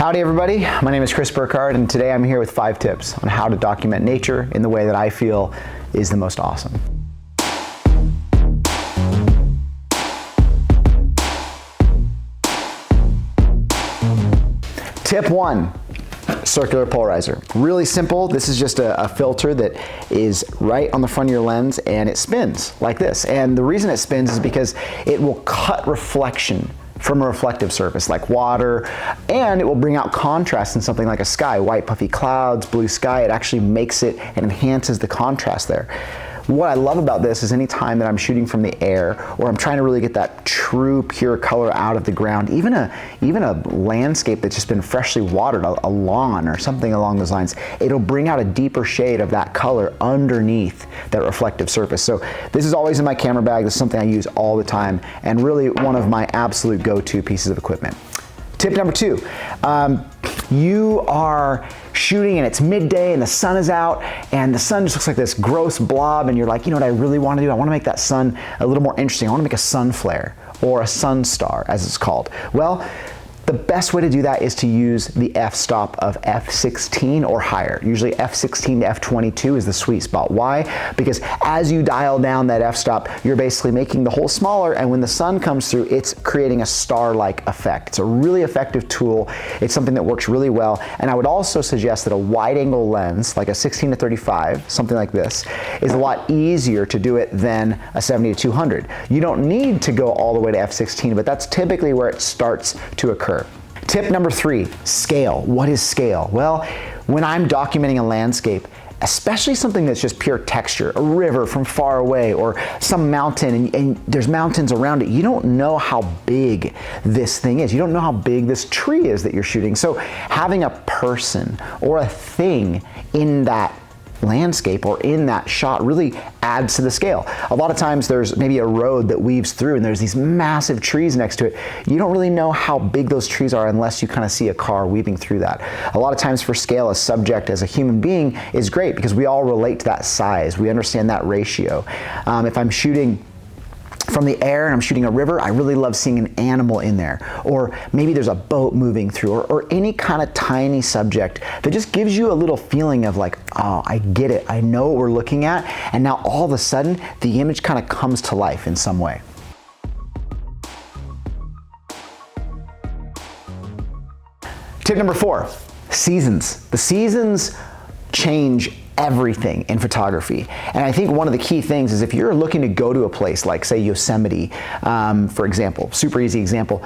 Howdy everybody, my name is Chris Burkard and today I'm here with 5 tips on how to document nature in the way that I feel is the most awesome. Tip 1, circular polarizer. Really simple. This is just a filter that is right on the front of your lens and it spins like this. And the reason it spins is because it will cut reflection from a reflective surface like water, and it will bring out contrast in something like a sky, white puffy clouds, blue sky. It actually makes it and enhances the contrast there. What I love about this is any time that I'm shooting from the air or I'm trying to really get that true pure color out of the ground, even a landscape that's just been freshly watered, a lawn or something along those lines, it'll bring out a deeper shade of that color underneath that reflective surface. So this is always in my camera bag. This is something I use all the time and really one of my absolute go-to pieces of equipment. Tip number 2, you are shooting and it's midday and the sun is out and the sun just looks like this gross blob and you're like, you know what I really want to do? I want to make that sun a little more interesting. I want to make a sun flare or a sun star as it's called. Well, the best way to do that is to use the f-stop of f16 or higher. Usually f16 to f22 is the sweet spot. Why? Because as you dial down that f-stop, you're basically making the hole smaller, and when the sun comes through, it's creating a star-like effect. It's a really effective tool. It's something that works really well, and I would also suggest that a wide-angle lens, like a 16 to 35, something like this, is a lot easier to do it than a 70 to 200. You don't need to go all the way to f16, but that's typically where it starts to occur. Tip number 3, scale. What is scale? Well, when I'm documenting a landscape, especially something that's just pure texture, a river from far away or some mountain and there's mountains around it, you don't know how big this thing is. You don't know how big this tree is that you're shooting. So having a person or a thing in that landscape or in that shot really adds to the scale. A lot of times there's maybe a road that weaves through and there's these massive trees next to it. You don't really know how big those trees are unless you kind of see a car weaving through that. A lot of times for scale, a subject as a human being is great because we all relate to that size. We understand that ratio. If I'm shooting from the air and I'm shooting a river, I really love seeing an animal in there. Or maybe there's a boat moving through or any kind of tiny subject that just gives you a little feeling of like, oh, I get it. I know what we're looking at. And now all of a sudden, the image kind of comes to life in some way. Tip number 4, seasons. The seasons change everything in photography. And I think one of the key things is if you're looking to go to a place like say Yosemite, for example, super easy example,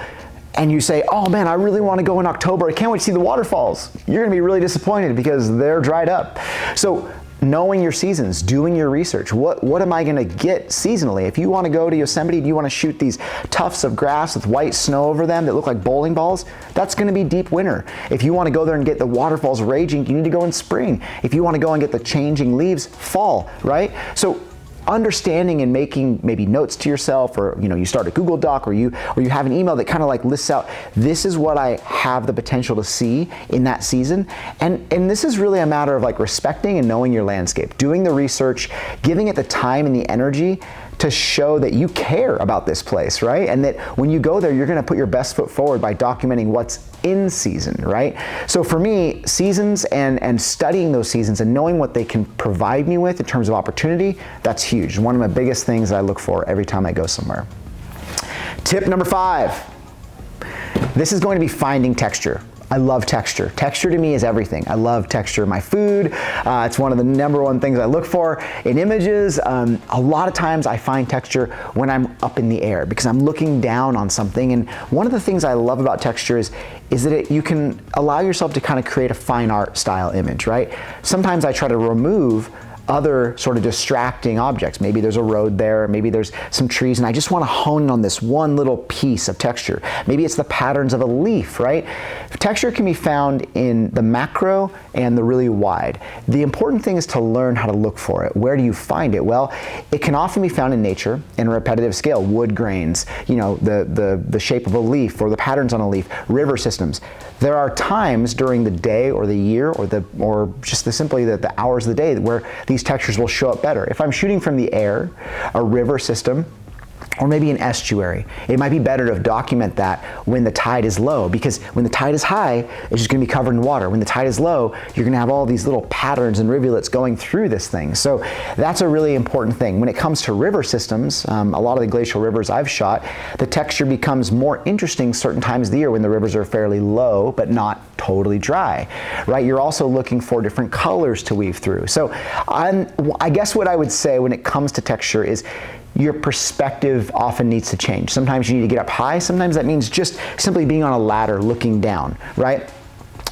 and you say, oh man, I really want to go in October, I can't wait to see the waterfalls. You're gonna be really disappointed because they're dried up. So knowing your seasons, doing your research, what am I gonna get seasonally? If you wanna go to Yosemite, do you wanna shoot these tufts of grass with white snow over them that look like bowling balls? That's gonna be deep winter. If you wanna go there and get the waterfalls raging, you need to go in spring. If you wanna go and get the changing leaves, fall, right? So understanding and making maybe notes to yourself, or you start a Google Doc, or you have an email that kind of like lists out, this is what I have the potential to see in that season. And this is really a matter of like respecting and knowing your landscape, doing the research, giving it the time and the energy to show that you care about this place, right? And that when you go there, you're gonna put your best foot forward by documenting what's in season, right? So for me, seasons and studying those seasons and knowing what they can provide me with in terms of opportunity, that's huge. One of my biggest things that I look for every time I go somewhere. Tip number 5, this is going to be finding texture. I love texture. Texture to me is everything. I love texture in my food. It's one of the #1 things I look for in images. A lot of times I find texture when I'm up in the air because I'm looking down on something. And one of the things I love about texture is that you can allow yourself to kind of create a fine art style image, right? Sometimes I try to remove other sort of distracting objects. Maybe there's a road there, maybe there's some trees, and I just want to hone in on this one little piece of texture. Maybe it's the patterns of a leaf, right? Texture can be found in the macro and the really wide. The important thing is to learn how to look for it. Where do you find it? Well, it can often be found in nature in a repetitive scale. Wood grains, the shape of a leaf or the patterns on a leaf, river systems. There are times during the day or the year or just simply the hours of the day where these textures will show up better. If I'm shooting from the air, a river system, or maybe an estuary. It might be better to document that when the tide is low, because when the tide is high, it's just gonna be covered in water. When the tide is low, you're gonna have all these little patterns and rivulets going through this thing. So that's a really important thing. When it comes to river systems, a lot of the glacial rivers I've shot, the texture becomes more interesting certain times of the year when the rivers are fairly low, but not totally dry, right? You're also looking for different colors to weave through. So I guess what I would say when it comes to texture is your perspective often needs to change. Sometimes you need to get up high, sometimes that means just simply being on a ladder looking down, right?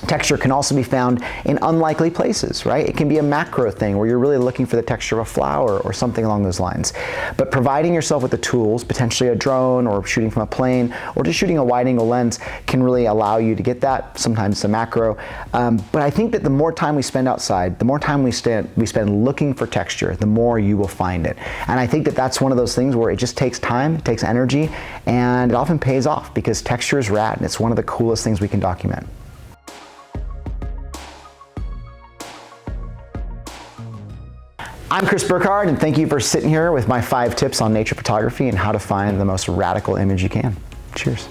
Texture can also be found in unlikely places, right? It can be a macro thing where you're really looking for the texture of a flower or something along those lines. But providing yourself with the tools, potentially a drone or shooting from a plane or just shooting a wide angle lens can really allow you to get that. Sometimes it's a macro. But I think that the more time we spend outside, the more time we spend looking for texture, the more you will find it. And I think that that's one of those things where it just takes time, it takes energy, and it often pays off because texture is rad and it's one of the coolest things we can document. I'm Chris Burkard, and thank you for sitting here with my 5 tips on nature photography and how to find the most radical image you can. Cheers.